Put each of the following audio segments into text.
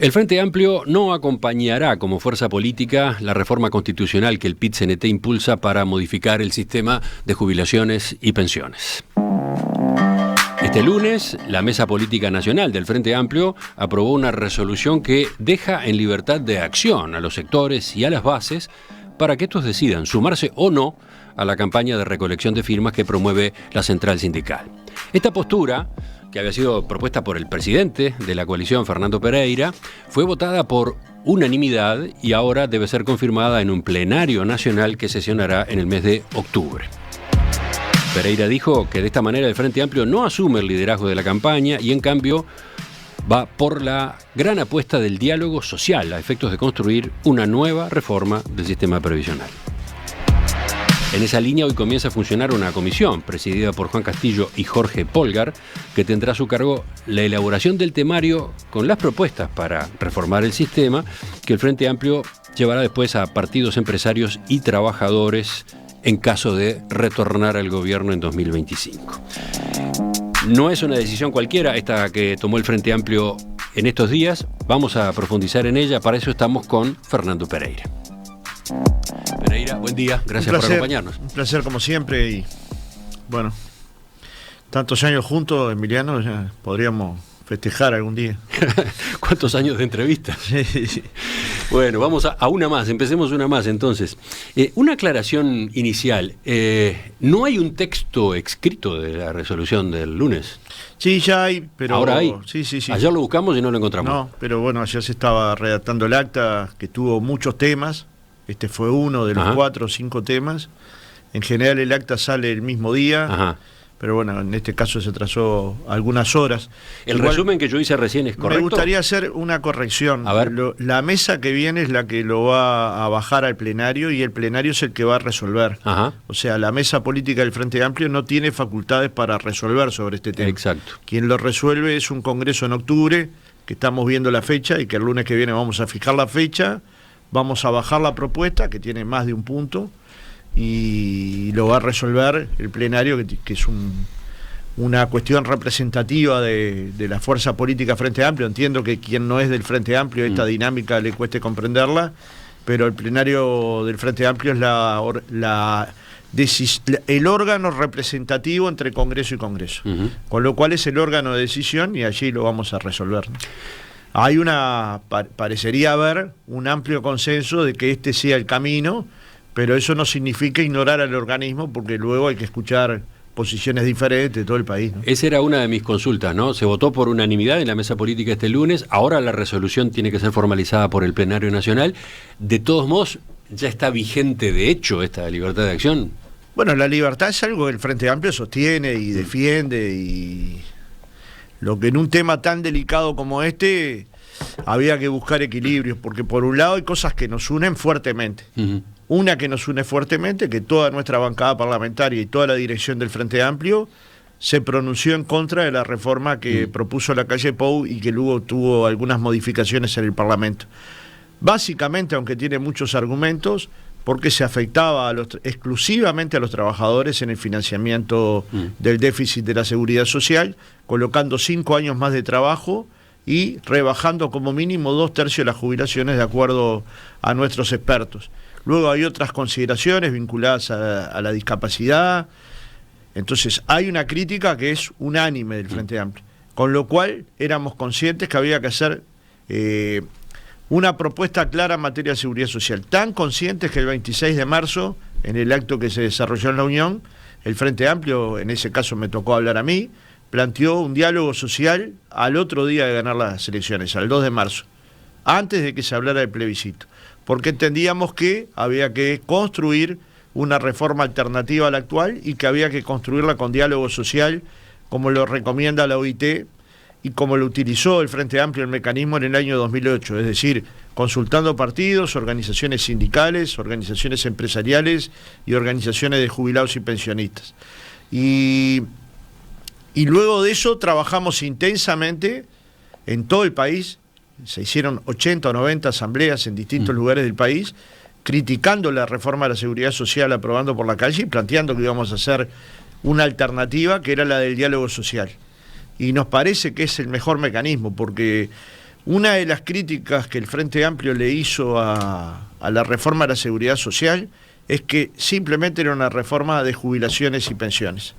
El Frente Amplio no acompañará como fuerza política la reforma constitucional que el PIT-CNT impulsa para modificar el sistema de jubilaciones y pensiones. Este lunes, la Mesa Política Nacional del Frente Amplio aprobó una resolución que deja en libertad de acción a los sectores y a las bases para que estos decidan sumarse o no a la campaña de recolección de firmas que promueve la central sindical. Esta postura, que había sido propuesta por el presidente de la coalición, Fernando Pereira, fue votada por unanimidad y ahora debe ser confirmada en un plenario nacional que sesionará en el mes de octubre. Pereira dijo que de esta manera el Frente Amplio no asume el liderazgo de la campaña y en cambio va por la gran apuesta del diálogo social a efectos de construir una nueva reforma del sistema previsional. En esa línea hoy comienza a funcionar una comisión presidida por Juan Castillo y Jorge Polgar, que tendrá a su cargo la elaboración del temario con las propuestas para reformar el sistema que el Frente Amplio llevará después a partidos empresarios y trabajadores en caso de retornar al gobierno en 2025. No es una decisión cualquiera esta que tomó el Frente Amplio en estos días. Vamos a profundizar en ella. Para eso estamos con Fernando Pereira. Pereira, buen día. Gracias por acompañarnos. Un placer como siempre y bueno, tantos años juntos, Emiliano, ya podríamos festejar algún día. ¿Cuántos años de entrevista? Sí. Bueno, vamos a una más, empecemos una más entonces. Una aclaración inicial. ¿No hay un texto escrito de la resolución del lunes? Sí, ya hay, pero... ¿Ahora hay? Sí. Ayer lo buscamos y no lo encontramos. No, pero bueno, ayer se estaba redactando el acta que tuvo muchos temas. Este fue uno de los 4 o 5 temas. En general el acta sale el mismo día. Ajá. Pero bueno, en este caso se atrasó algunas horas. ¿El resumen que yo hice recién es correcto? Me gustaría hacer una corrección. A ver. La mesa que viene es la que lo va a bajar al plenario y el plenario es el que va a resolver. Ajá. O sea, la mesa política del Frente Amplio no tiene facultades para resolver sobre este tema. Exacto. Quien lo resuelve es un congreso en octubre, que estamos viendo la fecha y que el lunes que viene vamos a fijar la fecha, vamos a bajar la propuesta, que tiene más de un punto, y lo va a resolver el plenario, que es una cuestión representativa de la fuerza política Frente Amplio. Entiendo que quien no es del Frente Amplio esta dinámica le cueste comprenderla, pero el plenario del Frente Amplio es el órgano representativo entre Congreso y Congreso, con lo cual es el órgano de decisión y allí lo vamos a resolver. Hay parecería haber un amplio consenso de que este sea el camino, pero eso no significa ignorar al organismo, porque luego hay que escuchar posiciones diferentes de todo el país, ¿no? Esa era una de mis consultas, ¿no? Se votó por unanimidad en la mesa política este lunes, ahora la resolución tiene que ser formalizada por el plenario nacional. De todos modos, ¿ya está vigente de hecho esta libertad de acción? Bueno, la libertad es algo que el Frente Amplio sostiene y defiende, y lo que en un tema tan delicado como este había que buscar equilibrios, porque por un lado hay cosas que nos unen fuertemente. Una que nos une fuertemente, que toda nuestra bancada parlamentaria y toda la dirección del Frente Amplio se pronunció en contra de la reforma que propuso la calle Pou y que luego tuvo algunas modificaciones en el Parlamento. Básicamente, aunque tiene muchos argumentos, porque se afectaba exclusivamente a los trabajadores en el financiamiento del déficit de la seguridad social, colocando 5 años más de trabajo y rebajando como mínimo 2/3 de las jubilaciones de acuerdo a nuestros expertos. Luego hay otras consideraciones vinculadas a la discapacidad. Entonces hay una crítica que es unánime del Frente Amplio, con lo cual éramos conscientes que había que hacer una propuesta clara en materia de seguridad social. Tan conscientes que el 26 de marzo, en el acto que se desarrolló en la Unión, el Frente Amplio, en ese caso me tocó hablar a mí, planteó un diálogo social al otro día de ganar las elecciones, al 2 de marzo, antes de que se hablara del plebiscito, porque entendíamos que había que construir una reforma alternativa a la actual y que había que construirla con diálogo social, como lo recomienda la OIT y como lo utilizó el Frente Amplio el mecanismo en el año 2008, es decir, consultando partidos, organizaciones sindicales, organizaciones empresariales y organizaciones de jubilados y pensionistas. Y luego de eso trabajamos intensamente en todo el país. Se hicieron 80 o 90 asambleas en distintos lugares del país, criticando la reforma de la seguridad social aprobando por la calle y planteando que íbamos a hacer una alternativa que era la del diálogo social. Y nos parece que es el mejor mecanismo, porque Una de las críticas que el Frente Amplio le hizo a la reforma de la seguridad social es que simplemente era una reforma de jubilaciones y pensiones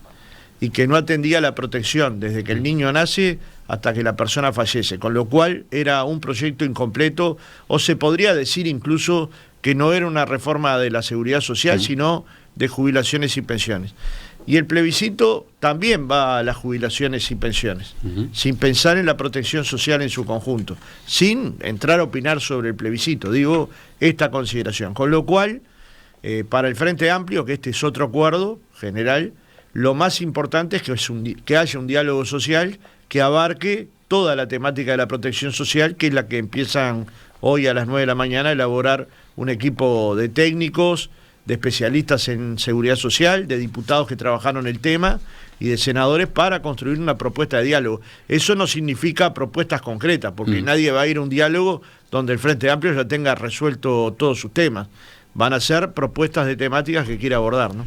y que no atendía la protección desde que el niño nace hasta que la persona fallece, con lo cual era un proyecto incompleto, o se podría decir incluso que no era una reforma de la seguridad social, sino de jubilaciones y pensiones. Y el plebiscito también va a las jubilaciones y pensiones, sin pensar en la protección social en su conjunto, sin entrar a opinar sobre el plebiscito, digo esta consideración. Con lo cual, para el Frente Amplio, que este es otro acuerdo general, lo más importante es que haya un diálogo social que abarque toda la temática de la protección social, que es la que empiezan hoy a las 9 de la mañana a elaborar un equipo de técnicos, de especialistas en seguridad social, de diputados que trabajaron el tema y de senadores para construir una propuesta de diálogo. Eso no significa propuestas concretas, porque nadie va a ir a un diálogo donde el Frente Amplio ya tenga resuelto todos sus temas. Van a ser propuestas de temáticas que quiera abordar, ¿no?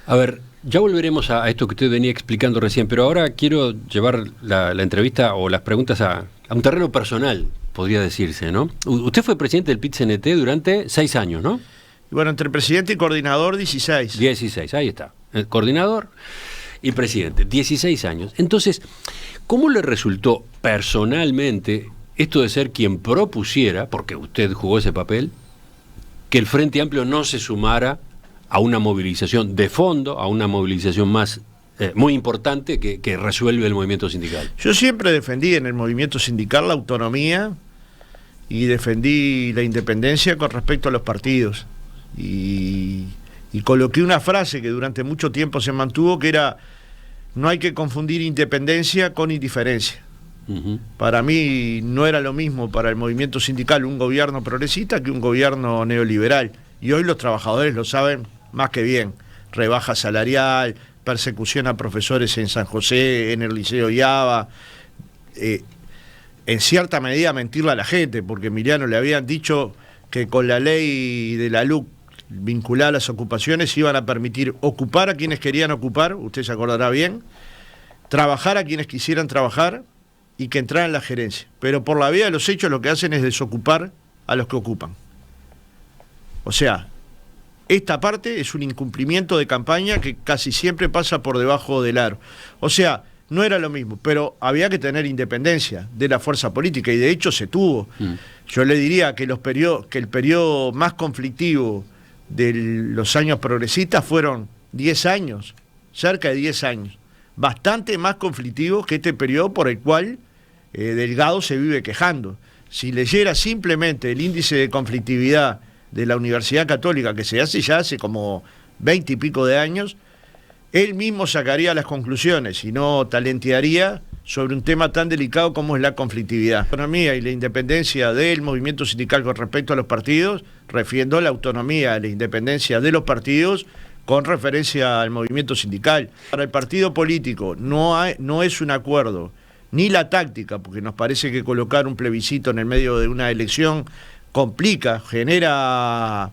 A ver, ya volveremos a esto que usted venía explicando recién, pero ahora quiero llevar la entrevista o las preguntas a un terreno personal, podría decirse, ¿no? Usted fue presidente del PIT-CNT durante 6 años, ¿no? Bueno, entre presidente y coordinador, 16. 16, ahí está. El coordinador y presidente, 16 años. Entonces, ¿cómo le resultó personalmente esto de ser quien propusiera, porque usted jugó ese papel, que el Frente Amplio no se sumara a una movilización de fondo, a una movilización más muy importante que resuelve el movimiento sindical? Yo siempre defendí en el movimiento sindical la autonomía y defendí la independencia con respecto a los partidos. Y coloqué una frase que durante mucho tiempo se mantuvo, que era: no hay que confundir independencia con indiferencia. Para mí no era lo mismo para el movimiento sindical un gobierno progresista que un gobierno neoliberal, y hoy los trabajadores lo saben más que bien. Rebaja salarial, persecución a profesores en San José, en el Liceo Iaba, en cierta medida mentirle a la gente, porque Emiliano le habían dicho que con la ley de la LUC vinculada a las ocupaciones iban a permitir ocupar a quienes querían ocupar, usted se acordará bien, trabajar a quienes quisieran trabajar y que entraran en la gerencia. Pero por la vía de los hechos lo que hacen es desocupar a los que ocupan. O sea, esta parte es un incumplimiento de campaña que casi siempre pasa por debajo del aro. O sea, no era lo mismo, pero había que tener independencia de la fuerza política, y de hecho se tuvo. Yo le diría que el periodo más conflictivo de los años progresistas fueron 10 años, cerca de 10 años, bastante más conflictivos que este periodo por el cual Delgado se vive quejando. Si leyera simplemente el índice de conflictividad de la Universidad Católica, que se hace ya hace como 20 y pico de años, él mismo sacaría las conclusiones y no talentearía sobre un tema tan delicado como es la conflictividad. La autonomía y la independencia del movimiento sindical con respecto a los partidos, refiriendo a la autonomía y la independencia de los partidos con referencia al movimiento sindical. Para el partido político no es un acuerdo, ni la táctica, porque nos parece que colocar un plebiscito en el medio de una elección complica, genera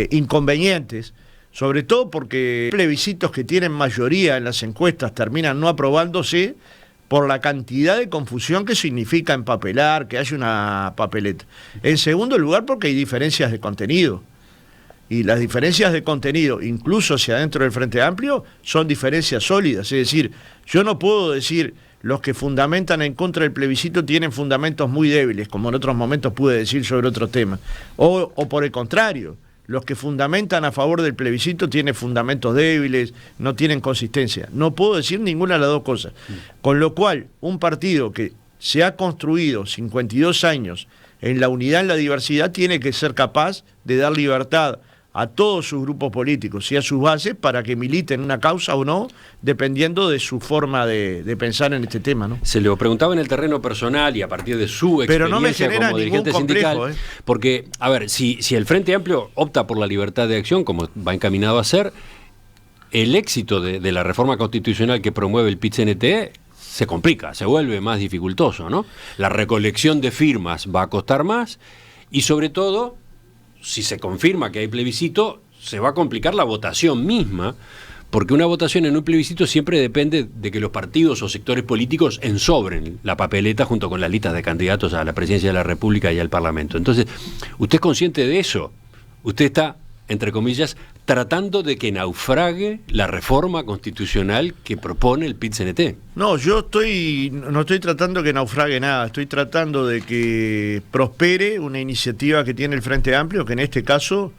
inconvenientes, sobre todo porque plebiscitos que tienen mayoría en las encuestas terminan no aprobándose por la cantidad de confusión que significa empapelar, que haya una papeleta. En segundo lugar, porque hay diferencias de contenido. Y las diferencias de contenido, incluso hacia adentro del Frente Amplio, son diferencias sólidas. Es decir, yo no puedo decir los que fundamentan en contra del plebiscito tienen fundamentos muy débiles, como en otros momentos pude decir sobre otros temas. O por el contrario, los que fundamentan a favor del plebiscito tienen fundamentos débiles, no tienen consistencia. No puedo decir ninguna de las dos cosas. Con lo cual, un partido que se ha construido 52 años en la unidad, en la diversidad, tiene que ser capaz de dar libertad a todos sus grupos políticos y a sus bases para que militen una causa o no, dependiendo de su forma de pensar en este tema, ¿no? Se lo preguntaba en el terreno personal y a partir de su experiencia como dirigente sindical, porque, a ver, si el Frente Amplio opta por la libertad de acción, como va encaminado a ser, el éxito de la reforma constitucional que promueve el PIT-CNT se complica, se vuelve más dificultoso, ¿no? La recolección de firmas va a costar más y, sobre todo, si se confirma que hay plebiscito, se va a complicar la votación misma, Porque una votación en un plebiscito siempre depende de que los partidos o sectores políticos ensobren la papeleta junto con las listas de candidatos a la presidencia de la República y al Parlamento. Entonces, ¿usted es consciente de eso? Usted está, entre comillas, tratando de que naufrague la reforma constitucional que propone el PIT-CNT. No, no estoy tratando que naufrague nada, estoy tratando de que prospere una iniciativa que tiene el Frente Amplio, que en este caso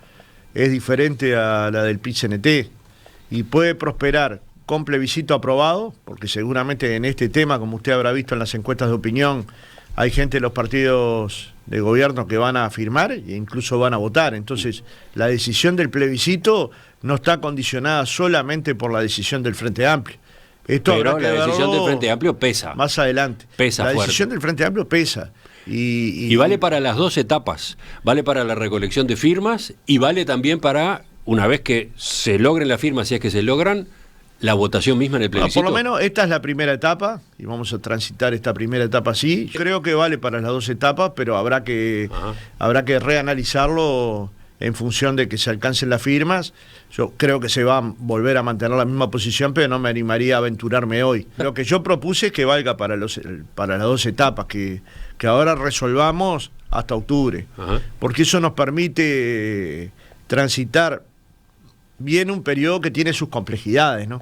es diferente a la del PIT-CNT, y puede prosperar con plebiscito aprobado, porque seguramente en este tema, como usted habrá visto en las encuestas de opinión, hay gente de los partidos de gobierno que van a firmar e incluso van a votar. Entonces, la decisión del plebiscito no está condicionada solamente por la decisión del Frente Amplio. Pero la decisión del Frente Amplio pesa. Más adelante. Pesa la fuerte. Decisión del Frente Amplio pesa. Y vale para las dos etapas. Vale para la recolección de firmas y vale también para, una vez que se logren las firmas, si es que se logran, la votación misma en el plebiscito. Por lo menos esta es la primera etapa y vamos a transitar esta primera etapa así. Yo creo que vale para las dos etapas, pero habrá que reanalizarlo en función de que se alcancen las firmas. Yo creo que se va a volver a mantener la misma posición, pero no me animaría a aventurarme hoy. Lo que yo propuse es que valga para las dos etapas, que ahora resolvamos hasta octubre, porque eso nos permite transitar bien un periodo que tiene sus complejidades, ¿no?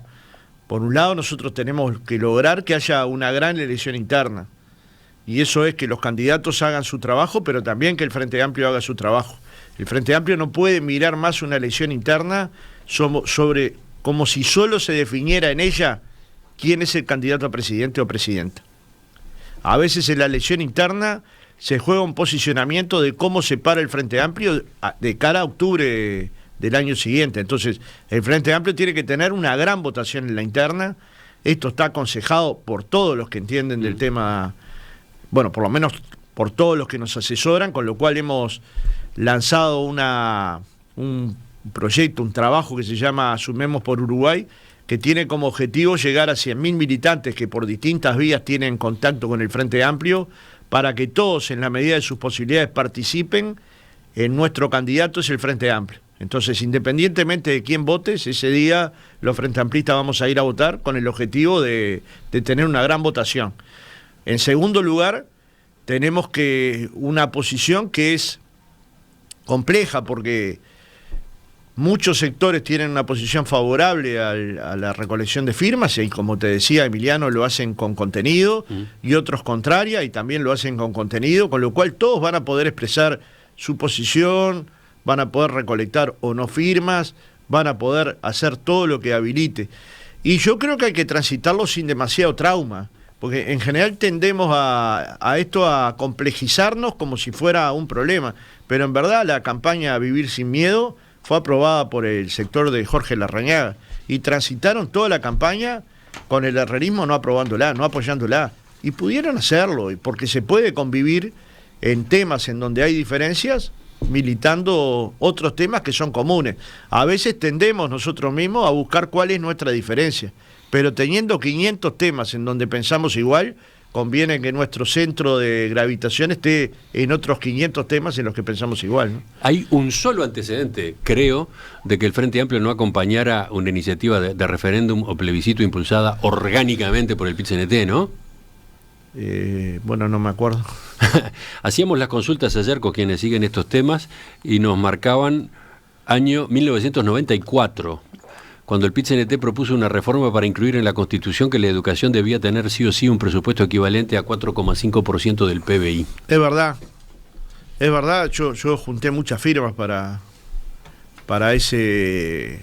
Por un lado, nosotros tenemos que lograr que haya una gran elección interna, y eso es que los candidatos hagan su trabajo, pero también que el Frente Amplio haga su trabajo. El Frente Amplio no puede mirar más una elección interna sobre como si solo se definiera en ella quién es el candidato a presidente o presidenta. A veces en la elección interna se juega un posicionamiento de cómo se para el Frente Amplio de cara a octubre del año siguiente. Entonces, el Frente Amplio tiene que tener una gran votación en la interna. Esto está aconsejado por todos los que entienden del tema, bueno, por lo menos por todos los que nos asesoran, con lo cual hemos lanzado un proyecto, un trabajo que se llama Sumemos por Uruguay, que tiene como objetivo llegar a 100.000 militantes que por distintas vías tienen contacto con el Frente Amplio, para que todos, en la medida de sus posibilidades, participen en nuestro candidato, es el Frente Amplio. Entonces, independientemente de quién votes, ese día los Frente Amplistas vamos a ir a votar con el objetivo de tener una gran votación. En segundo lugar, tenemos una posición que es compleja, porque muchos sectores tienen una posición favorable a la recolección de firmas, y como te decía Emiliano, lo hacen con contenido, y otros contraria, y también lo hacen con contenido, con lo cual todos van a poder expresar su posición, van a poder recolectar o no firmas, van a poder hacer todo lo que habilite. Y yo creo que hay que transitarlo sin demasiado trauma, porque en general tendemos a esto a complejizarnos como si fuera un problema, pero en verdad la campaña Vivir Sin Miedo fue aprobada por el sector de Jorge Larrañaga, y transitaron toda la campaña con el herrerismo no aprobándola, no apoyándola, y pudieron hacerlo, porque se puede convivir en temas en donde hay diferencias, militando otros temas que son comunes. A veces tendemos nosotros mismos a buscar cuál es nuestra diferencia, pero teniendo 500 temas en donde pensamos igual, conviene que nuestro centro de gravitación esté en otros 500 temas en los que pensamos igual, ¿no? Hay un solo antecedente, creo, de que el Frente Amplio no acompañara una iniciativa de referéndum o plebiscito impulsada orgánicamente por el PIT-CNT, ¿no? Bueno, no me acuerdo. Hacíamos las consultas ayer con quienes siguen estos temas y nos marcaban año 1994, cuando el PIT-CNT propuso una reforma para incluir en la Constitución que la educación debía tener sí o sí un presupuesto equivalente a 4,5% del PBI. Es verdad, yo junté muchas firmas para ese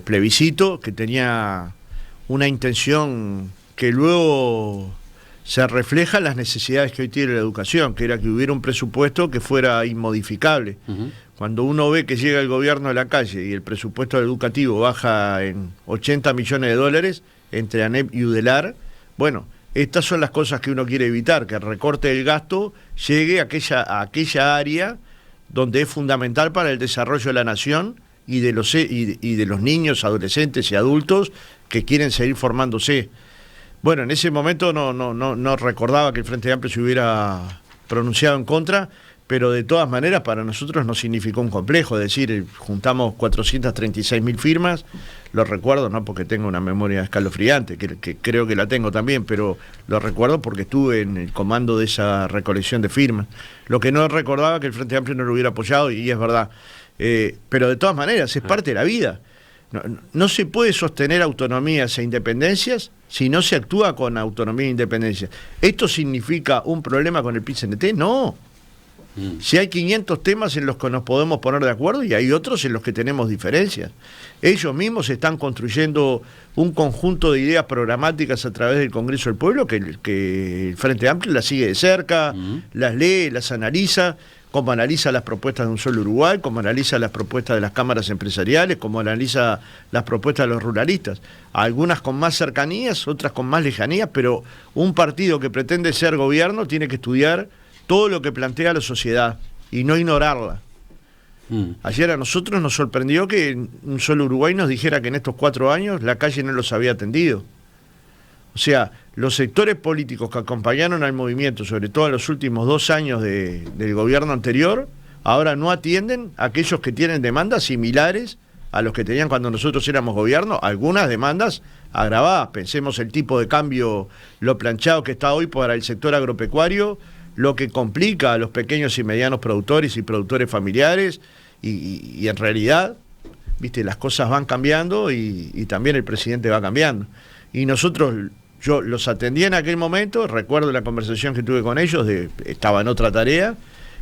plebiscito, que tenía una intención que luego se refleja en las necesidades que hoy tiene la educación, que era que hubiera un presupuesto que fuera inmodificable. Cuando uno ve que llega el gobierno a la calle y el presupuesto educativo baja en 80 millones de dólares entre ANEP y UDELAR, bueno, estas son las cosas que uno quiere evitar, que el recorte del gasto llegue a aquella área donde es fundamental para el desarrollo de la nación y de los niños, adolescentes y adultos que quieren seguir formándose. Bueno, en ese momento no recordaba que el Frente Amplio se hubiera pronunciado en contra, pero de todas maneras para nosotros no significó un complejo, es decir, juntamos 436.000 firmas, lo recuerdo no porque tengo una memoria escalofriante, que creo que la tengo también, pero lo recuerdo porque estuve en el comando de esa recolección de firmas. Lo que no recordaba que el Frente Amplio no lo hubiera apoyado, y es verdad, pero de todas maneras es parte de la vida. No se puede sostener autonomías e independencias si no se actúa con autonomía e independencia. ¿Esto significa un problema con el PIT-CNT? No. Si hay 500 temas en los que nos podemos poner de acuerdo y hay otros en los que tenemos diferencias. Ellos mismos están construyendo un conjunto de ideas programáticas a través del Congreso del Pueblo que el Frente Amplio las sigue de cerca, las lee, las analiza, como analiza las propuestas de Un Solo Uruguay, como analiza las propuestas de las cámaras empresariales, como analiza las propuestas de los ruralistas. Algunas con más cercanías, otras con más lejanías, pero un partido que pretende ser gobierno tiene que estudiar todo lo que plantea la sociedad y no ignorarla. Ayer a nosotros nos sorprendió que Un Solo Uruguay nos dijera que en estos 4 años la calle no los había atendido. O sea, los sectores políticos que acompañaron al movimiento, sobre todo en los últimos 2 años del gobierno anterior, ahora no atienden a aquellos que tienen demandas similares a los que tenían cuando nosotros éramos gobierno, algunas demandas agravadas. Pensemos el tipo de cambio, lo planchado que está hoy para el sector agropecuario, lo que complica a los pequeños y medianos productores y productores familiares, y en realidad, viste, las cosas van cambiando y también el presidente va cambiando. Y nosotros, yo los atendí en aquel momento, recuerdo la conversación que tuve con ellos, estaba en otra tarea,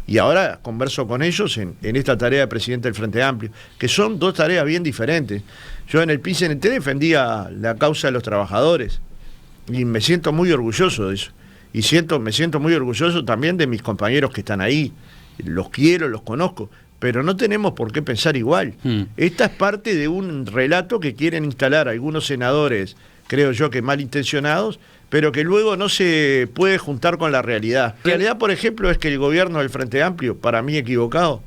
y ahora converso con ellos en esta tarea de presidente del Frente Amplio, que son 2 tareas bien diferentes. Yo en el PIT-CNT defendía la causa de los trabajadores, y me siento muy orgulloso de eso. Y me siento muy orgulloso también de mis compañeros que están ahí. Los quiero, los conozco, pero no tenemos por qué pensar igual. Esta es parte de un relato que quieren instalar algunos senadores, creo yo que malintencionados, pero que luego no se puede juntar con la realidad. La realidad, por ejemplo, es que el gobierno del Frente Amplio, para mí equivocado,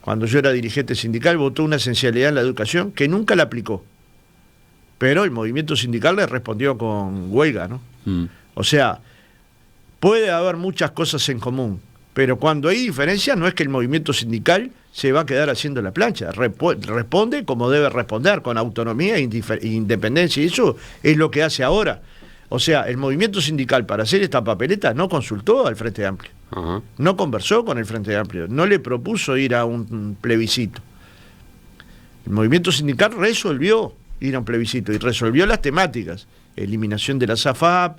cuando yo era dirigente sindical, votó una esencialidad en la educación que nunca la aplicó. Pero el movimiento sindical le respondió con huelga, ¿no? O sea, puede haber muchas cosas en común, pero cuando hay diferencias no es que el movimiento sindical se va a quedar haciendo la plancha, responde como debe responder, con autonomía e independencia, y eso es lo que hace ahora. O sea, el movimiento sindical para hacer esta papeleta no consultó al Frente Amplio, no conversó con el Frente Amplio, no le propuso ir a un plebiscito. El movimiento sindical resolvió ir a un plebiscito y resolvió las temáticas: eliminación de la SAFAP,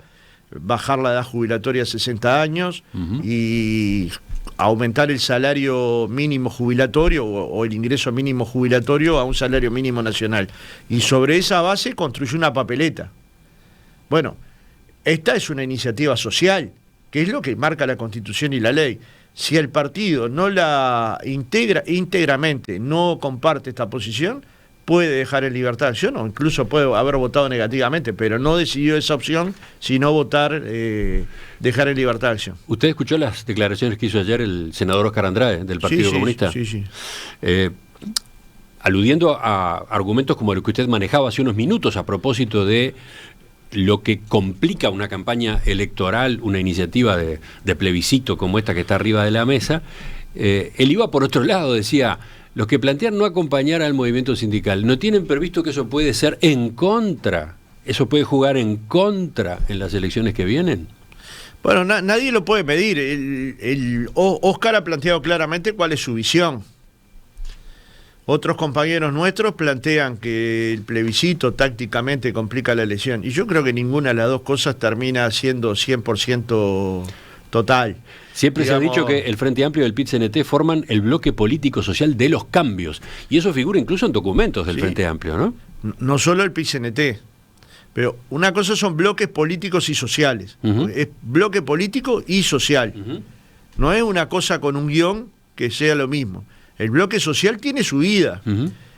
bajar la edad jubilatoria a 60 años y aumentar el salario mínimo jubilatorio o el ingreso mínimo jubilatorio a un salario mínimo nacional. Y sobre esa base construyó una papeleta. Bueno, esta es una iniciativa social, que es lo que marca la Constitución y la ley. Si el partido no la integra íntegramente, no comparte esta posición, puede dejar en libertad de acción o incluso puede haber votado negativamente, pero no decidió esa opción, sino votar, dejar en libertad de acción. ¿Usted escuchó las declaraciones que hizo ayer el senador Oscar Andrade del Partido Comunista? Sí. Aludiendo a argumentos como los que usted manejaba hace unos minutos a propósito de lo que complica una campaña electoral, una iniciativa de plebiscito como esta que está arriba de la mesa, él iba por otro lado, decía: los que plantean no acompañar al movimiento sindical no tienen previsto que eso puede ser en contra, eso puede jugar en contra en las elecciones que vienen. Bueno, nadie lo puede medir. Oscar ha planteado claramente cuál es su visión. Otros compañeros nuestros plantean que el plebiscito tácticamente complica la elección. Y yo creo que ninguna de las dos cosas termina siendo 100% total. Siempre se ha dicho que el Frente Amplio y el PIT-CNT forman el bloque político-social de los cambios. Y eso figura incluso en documentos del Frente Amplio, ¿no? No solo el PIT-CNT. Pero una cosa son bloques políticos y sociales. Es bloque político y social. No es una cosa con un guión que sea lo mismo. El bloque social tiene su vida.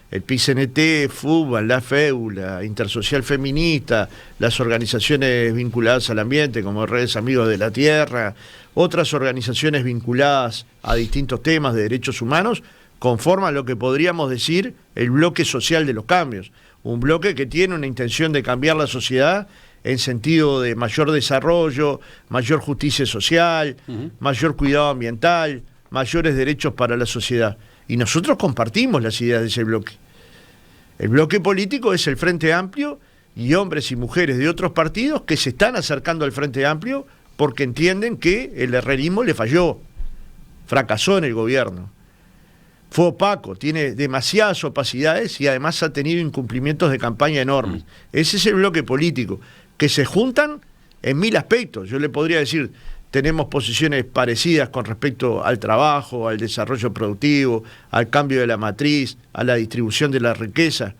El PIT-CNT, Fútbol, la FEU, la Intersocial Feminista, las organizaciones vinculadas al ambiente como Redes Amigos de la Tierra, otras organizaciones vinculadas a distintos temas de derechos humanos, conforman lo que podríamos decir el bloque social de los cambios. Un bloque que tiene una intención de cambiar la sociedad en sentido de mayor desarrollo, mayor justicia social, mayor cuidado ambiental, mayores derechos para la sociedad. Y nosotros compartimos las ideas de ese bloque. El bloque político es el Frente Amplio y hombres y mujeres de otros partidos que se están acercando al Frente Amplio porque entienden que el herrerismo le falló, fracasó en el gobierno. Fue opaco, tiene demasiadas opacidades y además ha tenido incumplimientos de campaña enormes. Ese es el bloque político, que se juntan en 1000 aspectos. Yo le podría decir, tenemos posiciones parecidas con respecto al trabajo, al desarrollo productivo, al cambio de la matriz, a la distribución de la riqueza.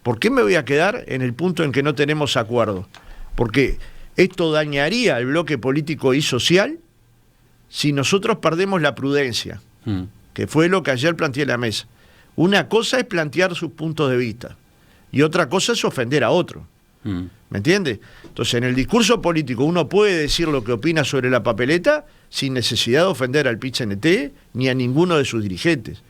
¿Por qué me voy a quedar en el punto en que no tenemos acuerdo? Porque esto dañaría al bloque político y social si nosotros perdemos la prudencia. Que fue lo que ayer planteé en la mesa. Una cosa es plantear sus puntos de vista y otra cosa es ofender a otro. ¿Me entiende? Entonces, en el discurso político uno puede decir lo que opina sobre la papeleta sin necesidad de ofender al PIT-CNT ni a ninguno de sus dirigentes.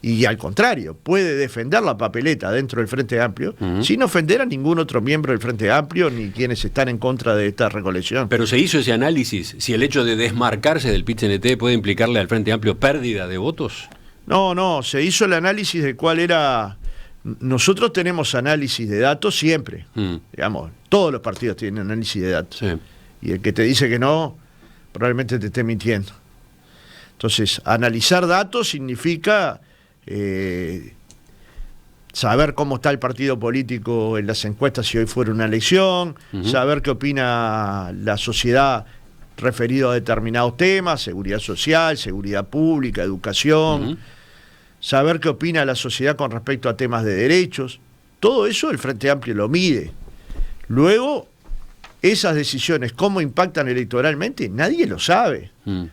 Y al contrario, puede defender la papeleta dentro del Frente Amplio sin ofender a ningún otro miembro del Frente Amplio ni quienes están en contra de esta recolección. Pero se hizo ese análisis, si el hecho de desmarcarse del PIT-CNT puede implicarle al Frente Amplio pérdida de votos. No, se hizo el análisis de cuál era. Nosotros tenemos análisis de datos siempre, digamos, todos los partidos tienen análisis de datos. Sí. Y el que te dice que no, probablemente te esté mintiendo. Entonces, analizar datos significa saber cómo está el partido político en las encuestas si hoy fuera una elección, saber qué opina la sociedad referido a determinados temas, seguridad social, seguridad pública, educación, saber qué opina la sociedad con respecto a temas de derechos. Todo eso el Frente Amplio lo mide. Luego, esas decisiones, ¿cómo impactan electoralmente? Nadie lo sabe.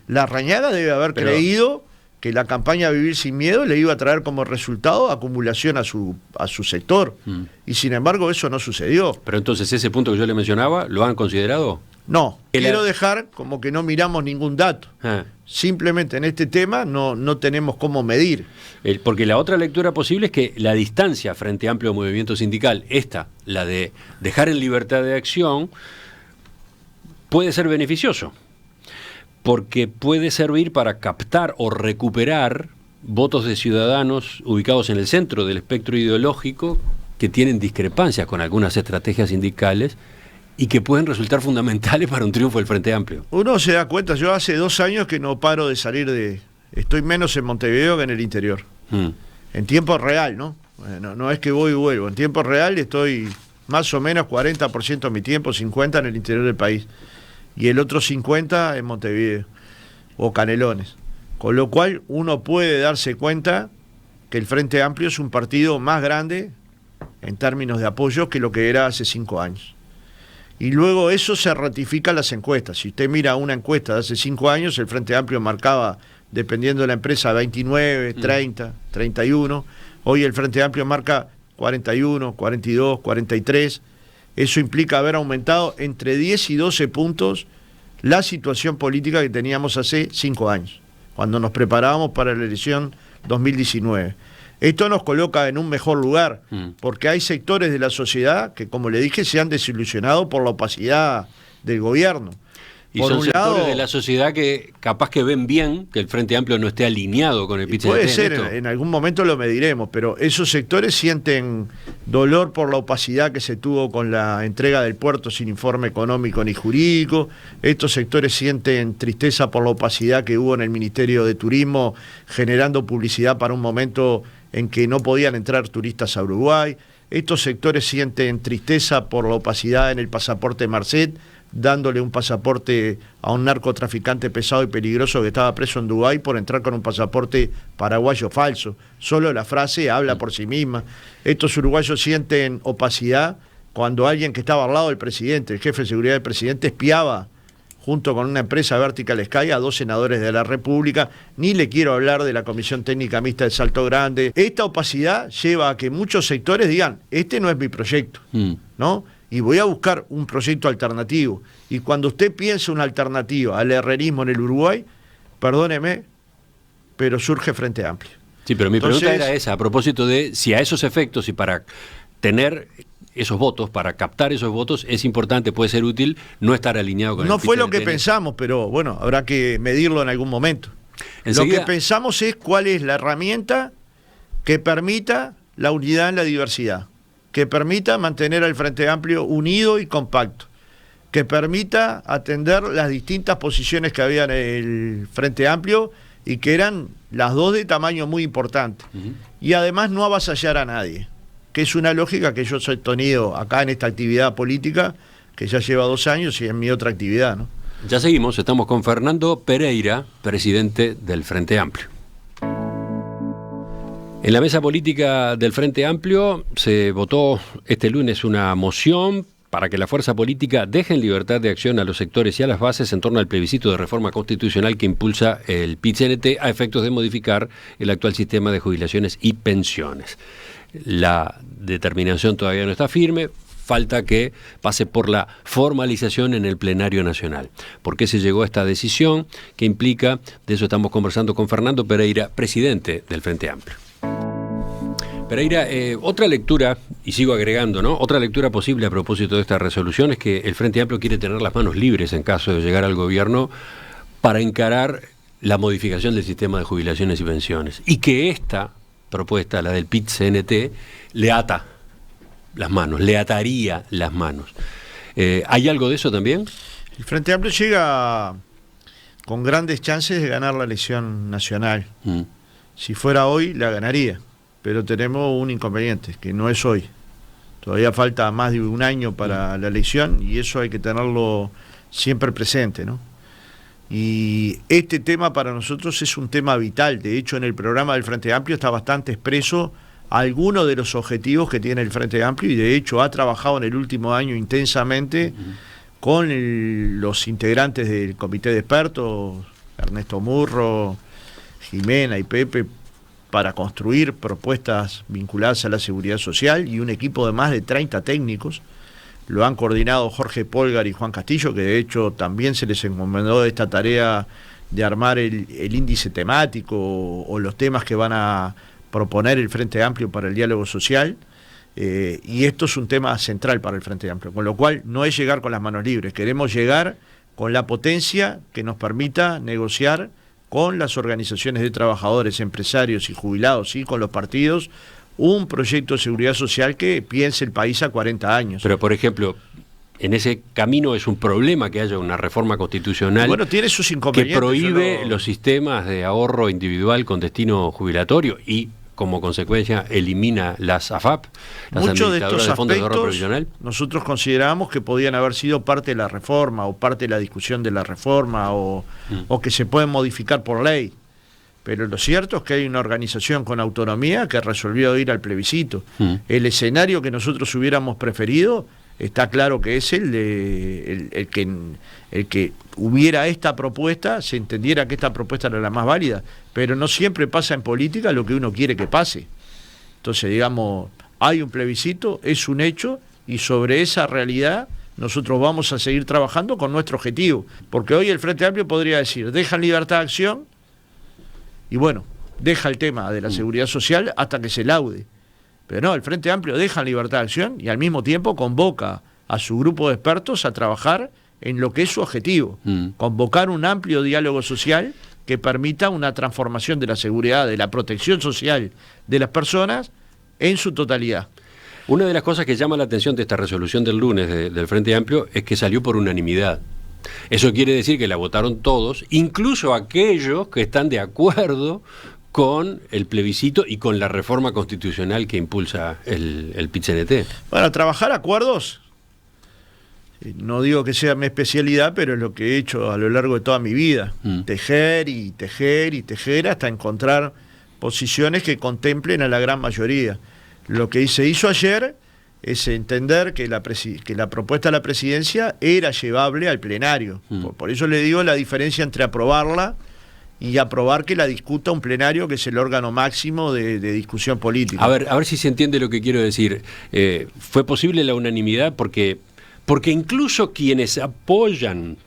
Larrañaga debe haber creído que la campaña Vivir Sin Miedo le iba a traer como resultado acumulación a su sector. Y sin embargo eso no sucedió. Pero entonces ese punto que yo le mencionaba, ¿lo han considerado? No, quiero dejar como que no miramos ningún dato. Ah. Simplemente en este tema no tenemos cómo medir. Porque la otra lectura posible es que la distancia frente a amplio movimiento sindical, la de dejar en libertad de acción, puede ser beneficioso. Porque puede servir para captar o recuperar votos de ciudadanos ubicados en el centro del espectro ideológico que tienen discrepancias con algunas estrategias sindicales y que pueden resultar fundamentales para un triunfo del Frente Amplio. Uno se da cuenta, yo hace 2 años que no paro de salir estoy menos en Montevideo que en el interior. En tiempo real, ¿no? No es que voy y vuelvo, en tiempo real estoy más o menos 40% de mi tiempo, 50% en el interior del país. Y el otro 50% en Montevideo o Canelones. Con lo cual uno puede darse cuenta que el Frente Amplio es un partido más grande en términos de apoyo que lo que era hace 5 años. Y luego eso se ratifica en las encuestas. Si usted mira una encuesta de hace 5 años, el Frente Amplio marcaba, dependiendo de la empresa, 29, 30, 31. Hoy el Frente Amplio marca 41, 42, 43. Eso implica haber aumentado entre 10 y 12 puntos la situación política que teníamos hace 5 años, cuando nos preparábamos para la elección 2019. Esto nos coloca en un mejor lugar, porque hay sectores de la sociedad que, como le dije, se han desilusionado por la opacidad del gobierno. Y por son sectores de la sociedad que capaz que ven bien que el Frente Amplio no esté alineado con el PIT-CNT. Puede ser, en algún momento lo mediremos, pero esos sectores sienten dolor por la opacidad que se tuvo con la entrega del puerto sin informe económico ni jurídico. Estos sectores sienten tristeza por la opacidad que hubo en el Ministerio de Turismo, generando publicidad para un momento en que no podían entrar turistas a Uruguay. Estos sectores sienten tristeza por la opacidad en el pasaporte Marcet, dándole un pasaporte a un narcotraficante pesado y peligroso que estaba preso en Dubái por entrar con un pasaporte paraguayo falso. Solo la frase habla por sí misma. Estos uruguayos sienten opacidad cuando alguien que estaba al lado del presidente, el jefe de seguridad del presidente, espiaba junto con una empresa Vertical Sky a 2 senadores de la República. Ni le quiero hablar de la Comisión Técnica Mixta de Salto Grande. Esta opacidad lleva a que muchos sectores digan, este no es mi proyecto, ¿no? Y voy a buscar un proyecto alternativo. Y cuando usted piensa una alternativa al herrerismo en el Uruguay, perdóneme, pero surge Frente Amplio. Sí, pero mi pregunta era esa, a propósito de si a esos efectos y para tener esos votos, para captar esos votos, es importante, puede ser útil no estar alineado con el PIT-CNT. No fue lo que pensamos, pero bueno, habrá que medirlo en algún momento. Enseguida, lo que pensamos es cuál es la herramienta que permita la unidad en la diversidad, que permita mantener al Frente Amplio unido y compacto, que permita atender las distintas posiciones que había en el Frente Amplio y que eran las dos de tamaño muy importante. Y además no avasallar a nadie, que es una lógica que yo he tenido acá en esta actividad política, que ya lleva 2 años y en mi otra actividad, ¿no? ya seguimos, estamos con Fernando Pereira, presidente del Frente Amplio. En la mesa política del Frente Amplio se votó este lunes una moción para que la fuerza política deje en libertad de acción a los sectores y a las bases en torno al plebiscito de reforma constitucional que impulsa el PIT-CNT a efectos de modificar el actual sistema de jubilaciones y pensiones. La determinación todavía no está firme, falta que pase por la formalización en el plenario nacional. ¿Por qué se llegó a esta decisión? ¿Qué implica? De eso estamos conversando con Fernando Pereira, presidente del Frente Amplio. Pereira, otra lectura, y sigo agregando, ¿no? Otra lectura posible a propósito de esta resolución es que el Frente Amplio quiere tener las manos libres en caso de llegar al gobierno para encarar la modificación del sistema de jubilaciones y pensiones. Y que esta propuesta, la del PIT-CNT, le ata las manos, le ataría las manos. ¿Hay algo de eso también? El Frente Amplio llega con grandes chances de ganar la elección nacional. Si fuera hoy, la ganaría. Pero tenemos un inconveniente, que no es hoy. Todavía falta más de 1 año para la elección y eso hay que tenerlo siempre presente, ¿no? Y este tema para nosotros es un tema vital. De hecho, en el programa del Frente Amplio está bastante expreso algunos de los objetivos que tiene el Frente Amplio y de hecho ha trabajado en el último año intensamente con los integrantes del comité de expertos, Ernesto Murro, Jimena y Pepe, para construir propuestas vinculadas a la seguridad social y un equipo de más de 30 técnicos. Lo han coordinado Jorge Polgar y Juan Castillo, que de hecho también se les encomendó esta tarea de armar el índice temático o los temas que van a proponer el Frente Amplio para el diálogo social. Y esto es un tema central para el Frente Amplio, con lo cual no es llegar con las manos libres, queremos llegar con la potencia que nos permita negociar con las organizaciones de trabajadores, empresarios y jubilados y con los partidos, un proyecto de seguridad social que piense el país a 40 años. Pero, por ejemplo, en ese camino es un problema que haya una reforma constitucional, bueno, tiene sus que inconvenientes, prohíbe los sistemas de ahorro individual con destino jubilatorio y, como consecuencia, elimina las AFAP, las muchos de administradoras estos de fondos de ahorro aspectos provisional. nosotros consideramos que podían haber sido parte de la reforma o parte de la discusión de la reforma o que se pueden modificar por ley, pero lo cierto es que hay una organización con autonomía que resolvió ir al plebiscito. El escenario que nosotros hubiéramos preferido está claro que es el que hubiera esta propuesta, se entendiera que esta propuesta era la más válida, pero no siempre pasa en política lo que uno quiere que pase. Entonces, digamos, hay un plebiscito, es un hecho, y sobre esa realidad nosotros vamos a seguir trabajando con nuestro objetivo, porque hoy el Frente Amplio podría decir, deja libertad de acción, y bueno, deja el tema de la seguridad social hasta que se laude. Pero no, el Frente Amplio deja libertad de acción y al mismo tiempo convoca a su grupo de expertos a trabajar en lo que es su objetivo, convocar un amplio diálogo social que permita una transformación de la seguridad, de la protección social de las personas en su totalidad. Una de las cosas que llama la atención de esta resolución del lunes del Frente Amplio es que salió por unanimidad. Eso quiere decir que la votaron todos, incluso aquellos que están de acuerdo con el plebiscito y con la reforma constitucional que impulsa el PIT-CNT. Bueno, trabajar acuerdos, no digo que sea mi especialidad, pero es lo que he hecho a lo largo de toda mi vida. Tejer y tejer y tejer hasta encontrar posiciones que contemplen a la gran mayoría. Lo que se hizo ayer es entender que la propuesta de la presidencia era llevable al plenario. Por eso le digo la diferencia entre aprobarla y aprobar que la discuta un plenario, que es el órgano máximo de discusión política. A ver si se entiende lo que quiero decir. Fue posible la unanimidad porque incluso quienes apoyan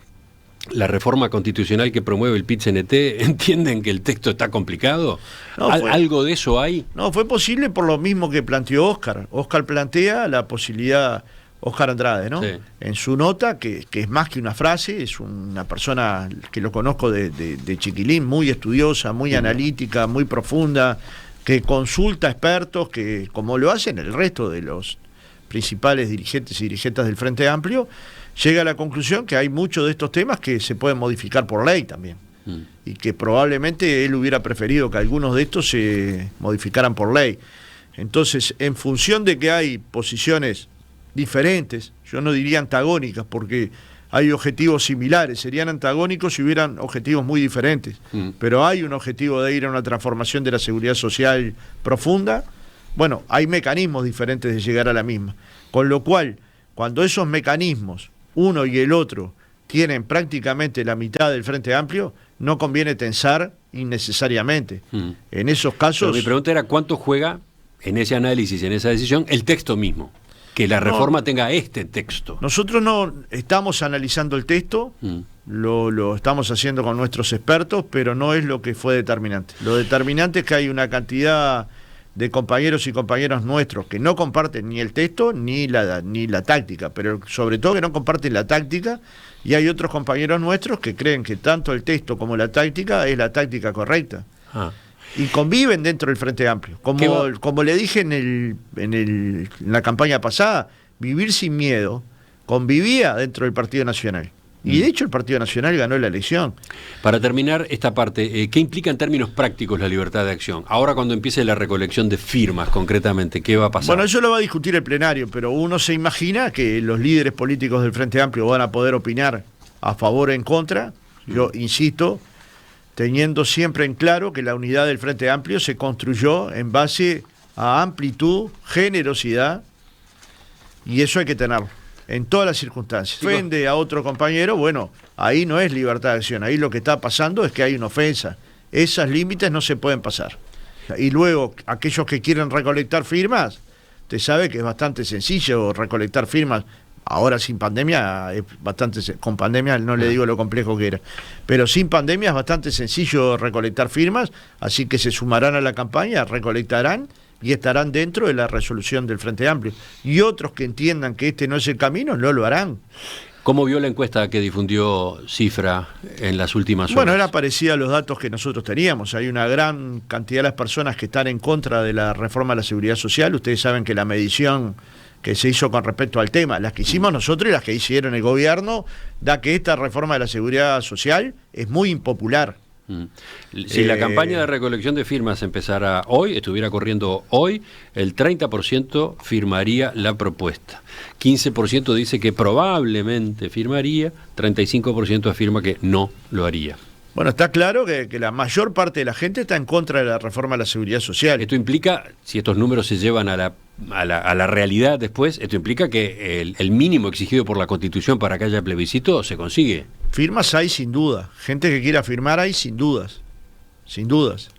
la reforma constitucional que promueve el PIT-CNT entienden que el texto está complicado. No, ¿Algo de eso hay? No, fue posible por lo mismo que planteó Óscar. Óscar plantea la posibilidad, Óscar Andrade, ¿no? Sí. En su nota, que es más que una frase, es una persona que lo conozco de chiquilín, muy estudiosa, muy analítica, muy profunda, que consulta expertos, que como lo hacen el resto de los principales dirigentes y dirigentes del Frente Amplio, llega a la conclusión que hay muchos de estos temas que se pueden modificar por ley también. Y que probablemente él hubiera preferido que algunos de estos se modificaran por ley. Entonces, en función de que hay posiciones diferentes, yo no diría antagónicas, porque hay objetivos similares, serían antagónicos si hubieran objetivos muy diferentes, pero hay un objetivo de ir a una transformación de la seguridad social profunda. Bueno, hay mecanismos diferentes de llegar a la misma, con lo cual, cuando esos mecanismos, uno y el otro, tienen prácticamente la mitad del Frente Amplio, no conviene tensar innecesariamente. En esos casos... Pero mi pregunta era, ¿cuánto juega en ese análisis, en esa decisión, el texto mismo? Que la reforma tenga este texto. Nosotros no estamos analizando el texto, lo estamos haciendo con nuestros expertos, pero no es lo que fue determinante. Lo determinante es que hay una cantidad de compañeros y compañeras nuestros que no comparten ni el texto ni la táctica, pero sobre todo que no comparten la táctica, y hay otros compañeros nuestros que creen que tanto el texto como la táctica es la táctica correcta. Y conviven dentro del Frente Amplio. Como le dije en la campaña pasada, Vivir Sin Miedo convivía dentro del Partido Nacional. Y de hecho el Partido Nacional ganó la elección. Para terminar esta parte, ¿qué implica en términos prácticos la libertad de acción? Ahora cuando empiece la recolección de firmas, concretamente, ¿qué va a pasar? Bueno, eso lo va a discutir el plenario, pero uno se imagina que los líderes políticos del Frente Amplio van a poder opinar a favor o en contra. Yo insisto, teniendo siempre en claro que la unidad del Frente Amplio se construyó en base a amplitud, generosidad, y eso hay que tenerlo en todas las circunstancias. Si ofende a otro compañero, bueno, ahí no es libertad de acción, ahí lo que está pasando es que hay una ofensa. Esos límites no se pueden pasar. Y luego, aquellos que quieren recolectar firmas, usted sabe que es bastante sencillo recolectar firmas. Ahora sin pandemia es bastante, con pandemia no le digo lo complejo que era, pero sin pandemia es bastante sencillo recolectar firmas, así que se sumarán a la campaña, recolectarán y estarán dentro de la resolución del Frente Amplio. Y otros que entiendan que este no es el camino, no lo harán. ¿Cómo vio la encuesta que difundió Cifra en las últimas horas? Bueno, era parecida a los datos que nosotros teníamos. Hay una gran cantidad de las personas que están en contra de la reforma de la seguridad social. Ustedes saben que la medición que se hizo con respecto al tema, las que hicimos nosotros y las que hicieron el gobierno, da que esta reforma de la seguridad social es muy impopular. Si la campaña de recolección de firmas empezara hoy, estuviera corriendo hoy, el 30% firmaría la propuesta. 15% dice que probablemente firmaría, 35% afirma que no lo haría. Bueno, está claro que la mayor parte de la gente está en contra de la reforma de la seguridad social. Esto implica, si estos números se llevan a la realidad después, esto implica que el mínimo exigido por la Constitución para que haya plebiscito se consigue. Firmas hay sin duda, gente que quiera firmar hay sin dudas, sin dudas.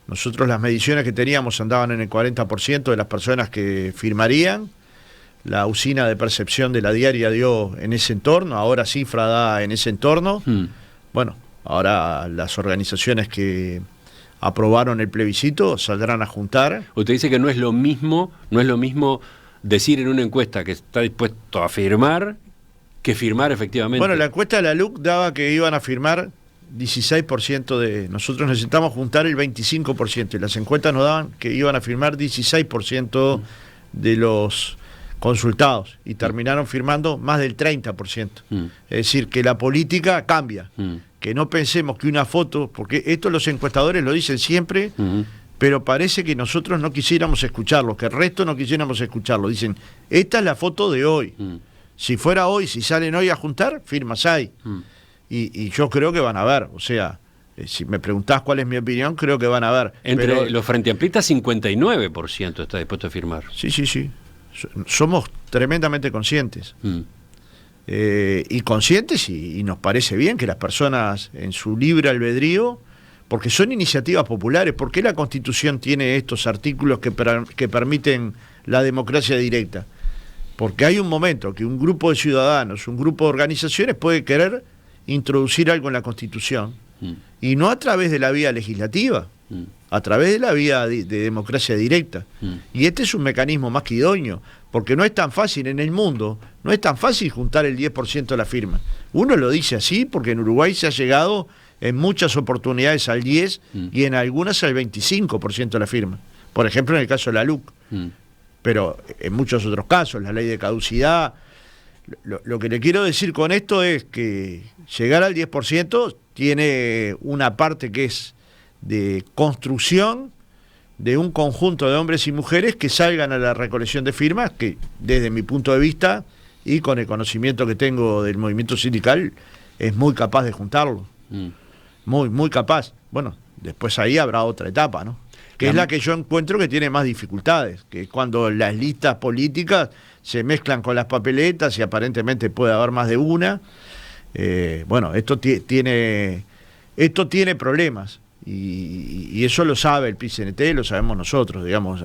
Nosotros las mediciones que teníamos andaban en el 40% de las personas que firmarían. La usina de percepción de la diaria dio en ese entorno, ahora Cifra da en ese entorno. Bueno, ahora las organizaciones que aprobaron el plebiscito saldrán a juntar. Usted dice que no es lo mismo decir en una encuesta que está dispuesto a firmar que firmar efectivamente. Bueno, la encuesta de la LUC daba que iban a firmar 16% de... Nosotros necesitamos juntar el 25%, y las encuestas nos daban que iban a firmar 16% de los consultados, y terminaron firmando más del 30%. Es decir, que la política cambia. Que no pensemos que una foto, porque esto los encuestadores lo dicen siempre, pero parece que nosotros no quisiéramos escucharlo, que el resto no quisiéramos escucharlo. Dicen, esta es la foto de hoy. Si fuera hoy, si salen hoy a juntar, firmas hay. Y yo creo que van a ver, o sea, si me preguntás cuál es mi opinión, creo que van a ver. Entre los Frente Amplistas, 59% está dispuesto a firmar. Sí. Somos tremendamente conscientes. Y conscientes, y nos parece bien que las personas en su libre albedrío, porque son iniciativas populares, ¿por qué la Constitución tiene estos artículos que permiten la democracia directa? Porque hay un momento que un grupo de ciudadanos, un grupo de organizaciones puede querer introducir algo en la Constitución, y no a través de la vía legislativa, a través de la vía de democracia directa. Y este es un mecanismo más que idóneo, porque no es tan fácil en el mundo, no es tan fácil juntar el 10% de la firma. Uno lo dice así porque en Uruguay se ha llegado en muchas oportunidades al 10% y en algunas al 25% de la firma. Por ejemplo, en el caso de la LUC. Pero en muchos otros casos, la ley de caducidad. Lo que le quiero decir con esto es que llegar al 10% tiene una parte que es de construcción de un conjunto de hombres y mujeres que salgan a la recolección de firmas, que desde mi punto de vista y con el conocimiento que tengo del movimiento sindical, es muy capaz de juntarlo. Muy, muy capaz. Bueno, después ahí habrá otra etapa, ¿no? Que es la que yo encuentro que tiene más dificultades, que es cuando las listas políticas se mezclan con las papeletas y aparentemente puede haber más de una. Bueno, esto tiene problemas y eso lo sabe el PIT-CNT, lo sabemos nosotros, digamos,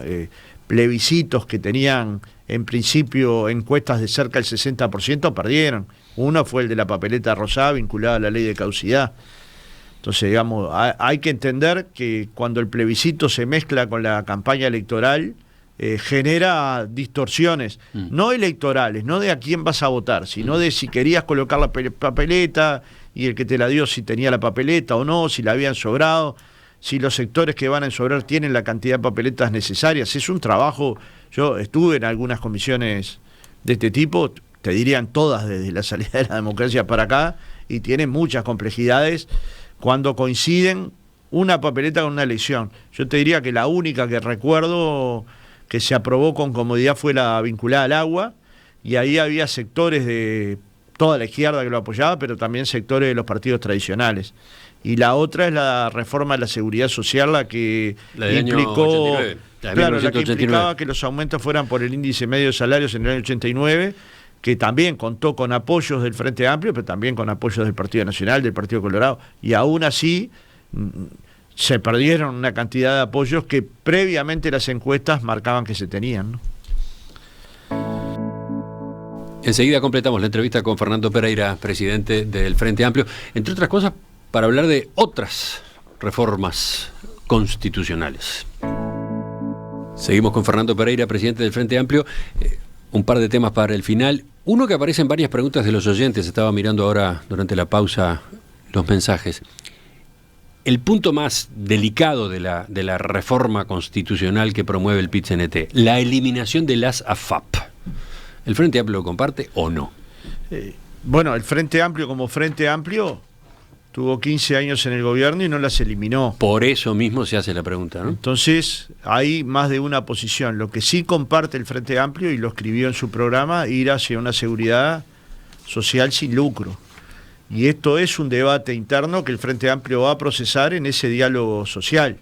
plebiscitos que tenían en principio encuestas de cerca del 60% perdieron. Uno fue el de la papeleta rosada vinculada a la ley de caducidad. Entonces, digamos, hay que entender que cuando el plebiscito se mezcla con la campaña electoral, genera distorsiones, no electorales, no de a quién vas a votar, sino de si querías colocar la papeleta y el que te la dio si tenía la papeleta o no, si la habían sobrado, si los sectores que van a sobrar tienen la cantidad de papeletas necesarias. Es un trabajo, yo estuve en algunas comisiones de este tipo, te dirían todas desde la salida de la democracia para acá, y tienen muchas complejidades cuando coinciden una papeleta con una elección. Yo te diría que la única que recuerdo que se aprobó con comodidad fue la vinculada al agua, y ahí había sectores de toda la izquierda que lo apoyaba, pero también sectores de los partidos tradicionales. Y la otra es la reforma de la seguridad social, la que implicó, claro, la que implicaba que los aumentos fueran por el índice medio de salarios en el año 89, que también contó con apoyos del Frente Amplio, pero también con apoyos del Partido Nacional, del Partido Colorado, y aún así se perdieron una cantidad de apoyos que previamente las encuestas marcaban que se tenían, ¿no? Enseguida completamos la entrevista con Fernando Pereira, presidente del Frente Amplio, entre otras cosas para hablar de otras reformas constitucionales. Seguimos con Fernando Pereira, presidente del Frente Amplio. Un par de temas para el final. Uno que aparece en varias preguntas de los oyentes, estaba mirando ahora durante la pausa los mensajes. El punto más delicado de la reforma constitucional que promueve el PIT-CNT, la eliminación de las AFAP. ¿El Frente Amplio lo comparte o no? Bueno, el Frente Amplio como Frente Amplio tuvo 15 años en el gobierno y no las eliminó. Por eso mismo se hace la pregunta, ¿no? Entonces, hay más de una posición. Lo que sí comparte el Frente Amplio, y lo escribió en su programa, ir hacia una seguridad social sin lucro. Y esto es un debate interno que el Frente Amplio va a procesar en ese diálogo social.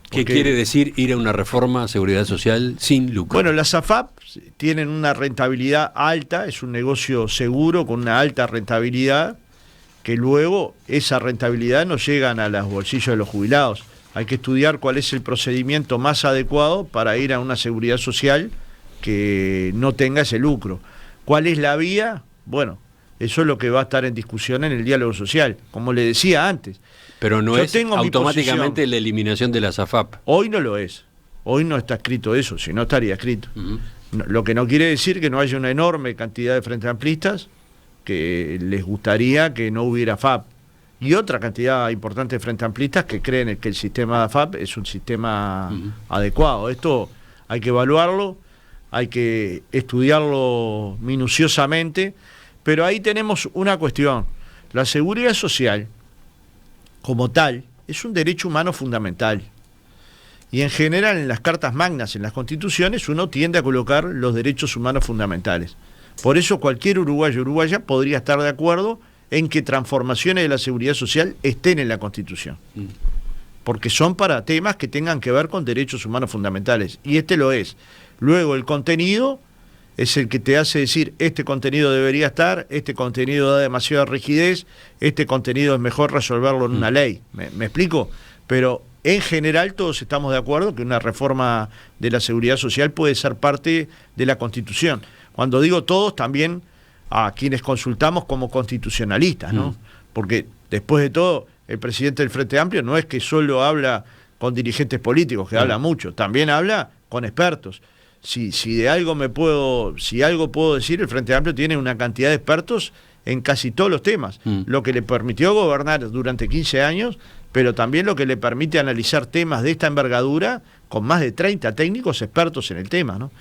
¿Qué quiere decir ir a una reforma a seguridad social sin lucro? Bueno, las AFAP tienen una rentabilidad alta, es un negocio seguro con una alta rentabilidad, que luego esa rentabilidad no llegan a los bolsillos de los jubilados. Hay que estudiar cuál es el procedimiento más adecuado para ir a una seguridad social que no tenga ese lucro. ¿Cuál es la vía? Bueno, eso es lo que va a estar en discusión en el diálogo social, como le decía antes. Pero no es automáticamente la eliminación de las AFAP. Hoy no lo es. Hoy no está escrito eso, si no estaría escrito. Lo que no quiere decir que no haya una enorme cantidad de frente amplistas que les gustaría que no hubiera AFAP. Y otra cantidad importante de frente amplistas que creen que el sistema de AFAP es un sistema adecuado. Esto hay que evaluarlo, hay que estudiarlo minuciosamente, pero ahí tenemos una cuestión. La seguridad social, como tal, es un derecho humano fundamental. Y en general en las cartas magnas, en las constituciones, uno tiende a colocar los derechos humanos fundamentales. Por eso cualquier uruguayo o uruguaya podría estar de acuerdo en que transformaciones de la seguridad social estén en la Constitución. Porque son para temas que tengan que ver con derechos humanos fundamentales. Y este lo es. Luego el contenido es el que te hace decir, este contenido debería estar, este contenido da demasiada rigidez, este contenido es mejor resolverlo en una ley. ¿Me explico? Pero en general todos estamos de acuerdo que una reforma de la seguridad social puede ser parte de la Constitución. Cuando digo todos, también a quienes consultamos como constitucionalistas, ¿no? Porque después de todo, el presidente del Frente Amplio no es que solo habla con dirigentes políticos, que habla mucho, también habla con expertos. si algo puedo decir, el Frente Amplio tiene una cantidad de expertos en casi todos los temas, lo que le permitió gobernar durante 15 años, pero también lo que le permite analizar temas de esta envergadura con más de 30 técnicos expertos en el tema, ¿no?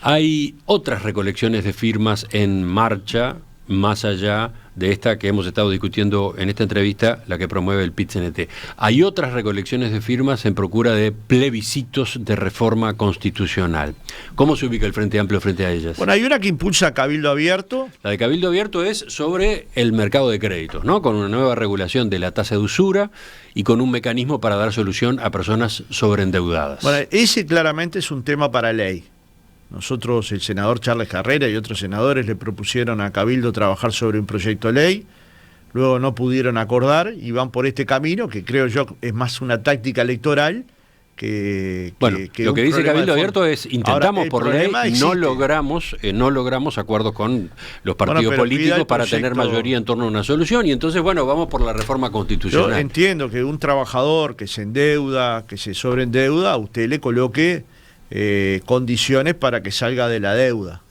Hay otras recolecciones de firmas en marcha, más allá de esta que hemos estado discutiendo en esta entrevista, la que promueve el PIT-CNT. Hay otras recolecciones de firmas en procura de plebiscitos de reforma constitucional. ¿Cómo se ubica el Frente Amplio frente a ellas? Bueno, hay una que impulsa Cabildo Abierto. La de Cabildo Abierto es sobre el mercado de créditos, ¿no? Con una nueva regulación de la tasa de usura y con un mecanismo para dar solución a personas sobreendeudadas. Bueno, ese claramente es un tema para ley. Nosotros, el senador Charles Carrera y otros senadores le propusieron a Cabildo trabajar sobre un proyecto de ley, luego no pudieron acordar y van por este camino que creo yo es más una táctica electoral que lo que dice Cabildo Abierto es intentamos ahora, por ley, no logramos acuerdos con los partidos políticos para tener mayoría en torno a una solución y entonces vamos por la reforma constitucional. Yo entiendo que un trabajador que se endeuda, que se sobreendeuda, a usted le coloque condiciones para que salga de la deuda.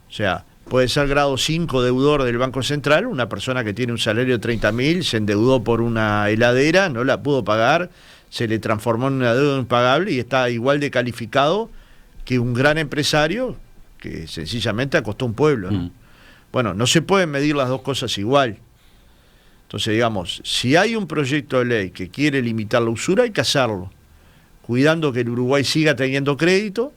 O sea, puede ser grado 5 deudor del Banco Central, una persona que tiene un salario de 30.000, se endeudó por una heladera, no la pudo pagar, se le transformó en una deuda impagable y está igual de calificado que un gran empresario que sencillamente acostó un pueblo, ¿no? Bueno, no se pueden medir las dos cosas igual. Entonces, digamos, si hay un proyecto de ley que quiere limitar la usura, hay que hacerlo, cuidando que el Uruguay siga teniendo crédito,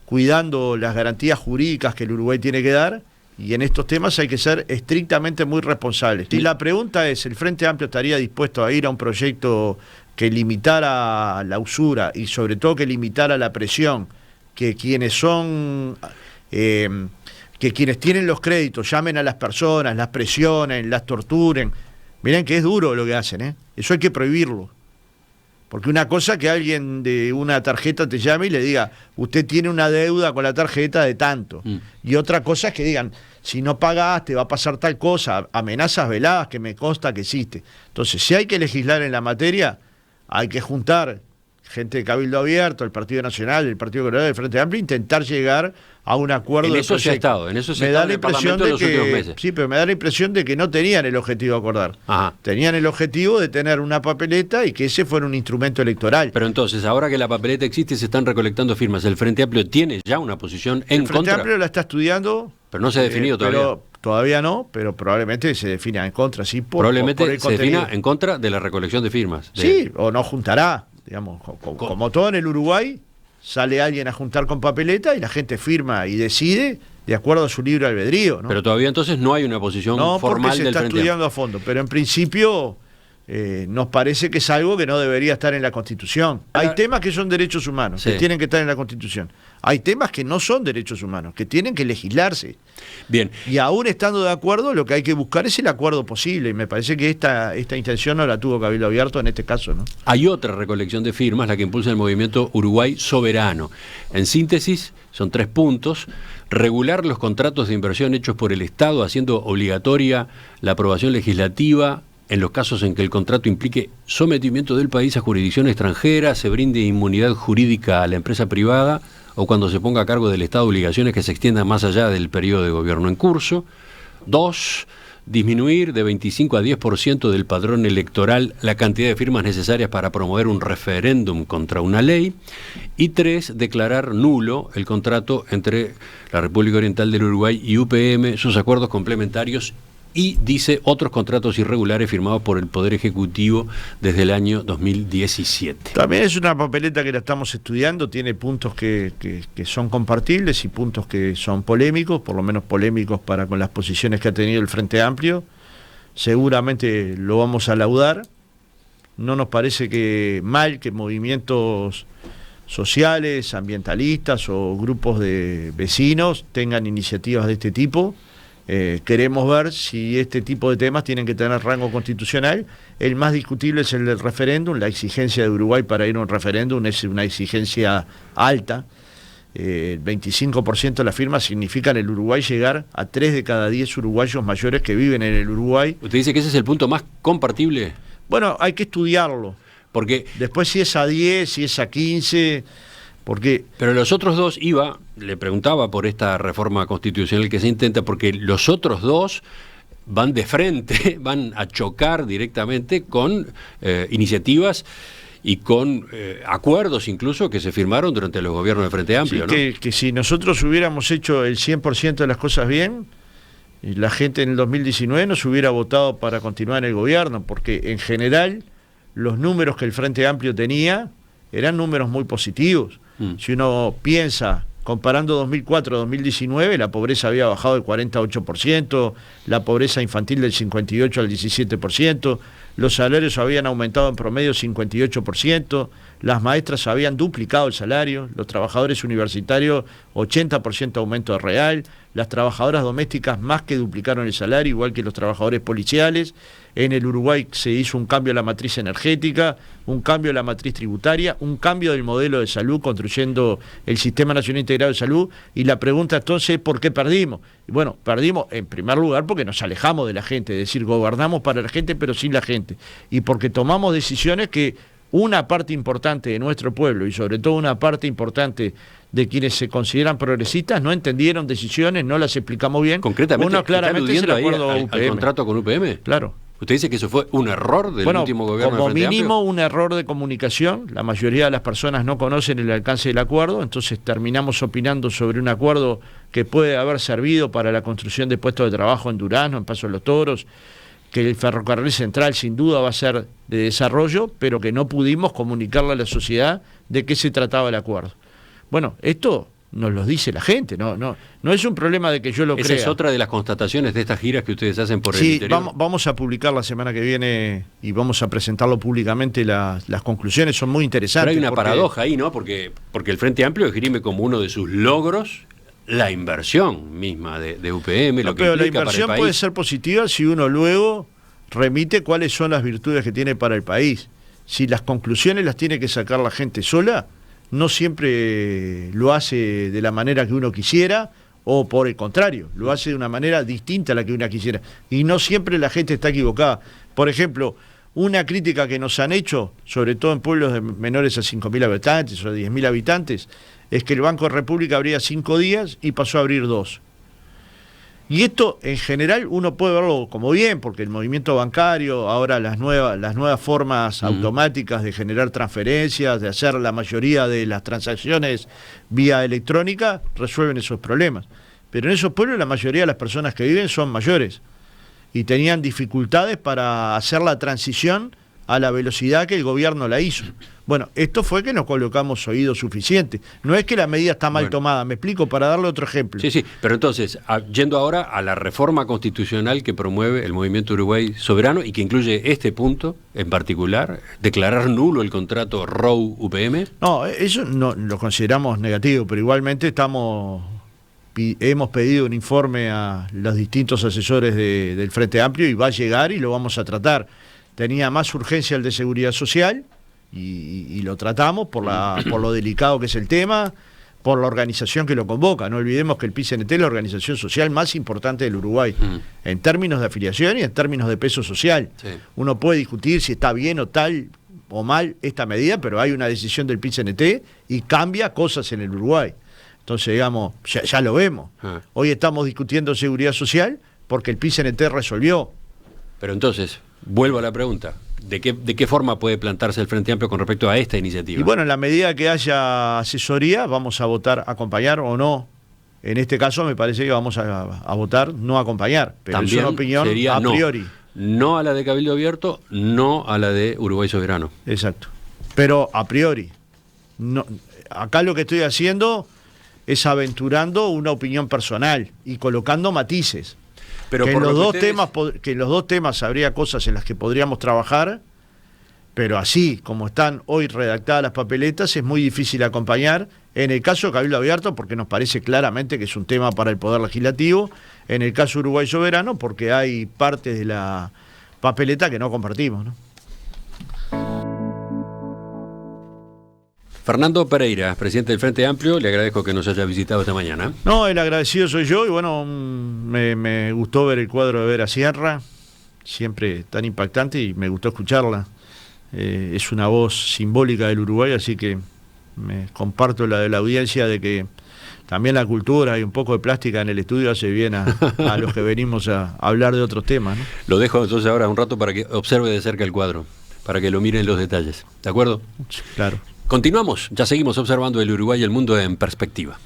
cuidando las garantías jurídicas que el Uruguay tiene que dar, y en estos temas hay que ser estrictamente muy responsables. Y la pregunta es, ¿el Frente Amplio estaría dispuesto a ir a un proyecto que limitara la usura y sobre todo que limitara la presión, que quienes tienen los créditos llamen a las personas, las presionen, las torturen? Miren que es duro lo que hacen, ¿eh? Eso hay que prohibirlo. Porque una cosa que alguien de una tarjeta te llame y le diga, usted tiene una deuda con la tarjeta de tanto. Y otra cosa es que digan, si no pagás te va a pasar tal cosa, amenazas veladas que me consta que existe. Entonces, si hay que legislar en la materia, hay que juntar gente de Cabildo Abierto, el Partido Nacional, el Partido Colorado, el Frente Amplio, intentar llegar a un acuerdo. En eso se ha estado, en el Parlamento en los últimos meses. Sí, pero me da la impresión de que no tenían el objetivo de acordar. Ajá. Tenían el objetivo de tener una papeleta y que ese fuera un instrumento electoral. Pero entonces, ahora que la papeleta existe, se están recolectando firmas. ¿El Frente Amplio tiene ya una posición en contra? El Frente Amplio la está estudiando. Pero no se ha definido todavía. Pero todavía no, pero probablemente se defina en contra. Sí, probablemente se defina en contra de la recolección de firmas. Sí, o no juntará. Digamos, como todo en el Uruguay, sale alguien a juntar con papeleta y la gente firma y decide de acuerdo a su libre albedrío, ¿no? Pero todavía entonces no hay una posición formal del Frente Amplio. No, porque se está estudiando a fondo, pero en principio nos parece que es algo que no debería estar en la Constitución. Hay temas que son derechos humanos, que tienen que estar en la Constitución. Hay temas que no son derechos humanos, que tienen que legislarse. Bien. Y aún estando de acuerdo, lo que hay que buscar es el acuerdo posible. Y me parece que esta intención no la tuvo Cabildo Abierto en este caso, ¿no? Hay otra recolección de firmas, la que impulsa el movimiento Uruguay Soberano. En síntesis, son 3 puntos. Regular los contratos de inversión hechos por el Estado, haciendo obligatoria la aprobación legislativa en los casos en que el contrato implique sometimiento del país a jurisdicción extranjera, se brinde inmunidad jurídica a la empresa privada o cuando se ponga a cargo del Estado obligaciones que se extiendan más allá del periodo de gobierno en curso. 2. Disminuir de 25 a 10% del padrón electoral la cantidad de firmas necesarias para promover un referéndum contra una ley. Y 3. Declarar nulo el contrato entre la República Oriental del Uruguay y UPM, sus acuerdos complementarios y, dice, otros contratos irregulares firmados por el Poder Ejecutivo desde el año 2017. También es una papeleta que la estamos estudiando, tiene puntos que son compartibles y puntos que son polémicos, por lo menos polémicos para con las posiciones que ha tenido el Frente Amplio. Seguramente lo vamos a laudar. No nos parece que mal que movimientos sociales, ambientalistas o grupos de vecinos tengan iniciativas de este tipo. Queremos ver si este tipo de temas tienen que tener rango constitucional. El más discutible es el del referéndum. La exigencia de Uruguay para ir a un referéndum es una exigencia alta. El 25% de las firmas significa en el Uruguay llegar a 3 de cada 10 uruguayos mayores que viven en el Uruguay. ¿Usted dice que ese es el punto más compartible? Bueno, hay que estudiarlo. Porque después si es a 10, si es a 15... Porque pero los otros dos, le preguntaba por esta reforma constitucional que se intenta, porque los otros dos van de frente, van a chocar directamente con iniciativas y con acuerdos incluso que se firmaron durante los gobiernos de Frente Amplio, sí, ¿no? que si nosotros hubiéramos hecho el 100% de las cosas bien, la gente en el 2019 nos hubiera votado para continuar en el gobierno, porque en general los números que el Frente Amplio tenía eran números muy positivos. Si uno piensa, comparando 2004-2019, la pobreza había bajado del 48%, la pobreza infantil del 58% al 17%, los salarios habían aumentado en promedio 58%, las maestras habían duplicado el salario, los trabajadores universitarios 80% aumento real, las trabajadoras domésticas más que duplicaron el salario, igual que los trabajadores policiales. En el Uruguay se hizo un cambio a la matriz energética, un cambio a la matriz tributaria, un cambio del modelo de salud, construyendo el Sistema Nacional Integrado de Salud. Y la pregunta entonces es, ¿por qué perdimos? Y bueno, perdimos en primer lugar porque nos alejamos de la gente, es decir, gobernamos para la gente pero sin la gente. Y porque tomamos decisiones que una parte importante de nuestro pueblo, y sobre todo una parte importante de quienes se consideran progresistas, no entendieron decisiones, no las explicamos bien. Concretamente, uno claramente es el acuerdo al contrato con UPM. Claro. ¿Usted dice que eso fue un error del último gobierno como del Frente mínimo Amplio? Un error de comunicación. La mayoría de las personas no conocen el alcance del acuerdo, entonces terminamos opinando sobre un acuerdo que puede haber servido para la construcción de puestos de trabajo en Durazno, en Paso de los Toros, que el ferrocarril central sin duda va a ser de desarrollo, pero que no pudimos comunicarle a la sociedad de qué se trataba el acuerdo. Bueno, esto nos lo dice la gente, no es un problema de que yo lo crea. Esa es otra de las constataciones de estas giras que ustedes hacen por el interior. Sí, vamos a publicar la semana que viene y vamos a presentarlo públicamente. Las conclusiones son muy interesantes. Pero hay una paradoja ahí, ¿no? Porque el Frente Amplio esgrime como uno de sus logros la inversión misma de UPM, lo que pero implica la inversión para el país. puede ser positiva si uno luego remite cuáles son las virtudes que tiene para el país. Si las conclusiones las tiene que sacar la gente sola, no siempre lo hace de la manera que uno quisiera, o por el contrario, lo hace de una manera distinta a la que uno quisiera. Y no siempre la gente está equivocada. Por ejemplo, una crítica que nos han hecho, sobre todo en pueblos de menores a 5.000 habitantes o 10.000 habitantes, es que el Banco de República abría 5 días y pasó a abrir 2. Y esto, en general, uno puede verlo como bien, porque el movimiento bancario, ahora las nuevas formas automáticas de generar transferencias, de hacer la mayoría de las transacciones vía electrónica, resuelven esos problemas. Pero en esos pueblos la mayoría de las personas que viven son mayores y tenían dificultades para hacer la transición a la velocidad que el gobierno la hizo. Bueno, esto fue que no colocamos oídos suficientes. No es que la medida está mal tomada, me explico, para darle otro ejemplo. Sí, pero entonces, yendo ahora a la reforma constitucional que promueve el Movimiento Uruguay Soberano y que incluye este punto en particular, declarar nulo el contrato Roe-UPM. No, eso no lo consideramos negativo, pero igualmente hemos pedido un informe a los distintos asesores del Frente Amplio y va a llegar y lo vamos a tratar. Tenía más urgencia el de Seguridad Social y lo tratamos por lo delicado que es el tema, por la organización que lo convoca. No olvidemos que el PIT-CNT es la organización social más importante del Uruguay, en términos de afiliación y en términos de peso social. Sí. Uno puede discutir si está bien o tal o mal esta medida, pero hay una decisión del PIT-CNT y cambia cosas en el Uruguay. Entonces, digamos, ya lo vemos. Hoy estamos discutiendo seguridad social porque el PIT-CNT resolvió. Pero entonces, vuelvo a la pregunta. ¿De qué forma puede plantarse el Frente Amplio con respecto a esta iniciativa? Y bueno, en la medida que haya asesoría, vamos a votar acompañar o no. En este caso me parece que vamos a votar no acompañar, pero también es una opinión a priori. No a la de Cabildo Abierto, no a la de Uruguay Soberano. Exacto. Pero a priori. No, acá lo que estoy haciendo es aventurando una opinión personal y colocando matices. Pero que en los dos temas habría cosas en las que podríamos trabajar, pero así como están hoy redactadas las papeletas es muy difícil acompañar. En el caso de Cabildo Abierto, porque nos parece claramente que es un tema para el Poder Legislativo. En el caso Uruguay Soberano, porque hay partes de la papeleta que no compartimos, ¿no? Fernando Pereira, presidente del Frente Amplio, le agradezco que nos haya visitado esta mañana. No, el agradecido soy yo y bueno, me gustó ver el cuadro de Vera Sierra, siempre tan impactante y me gustó escucharla. Es una voz simbólica del Uruguay, así que Me comparto la de la audiencia de que también la cultura y un poco de plástica en el estudio hace bien a los que venimos a hablar de otros temas, ¿no? Lo dejo entonces ahora un rato para que observe de cerca el cuadro, para que lo miren los detalles. ¿De acuerdo? Claro. Continuamos, ya seguimos observando el Uruguay y el mundo en perspectiva.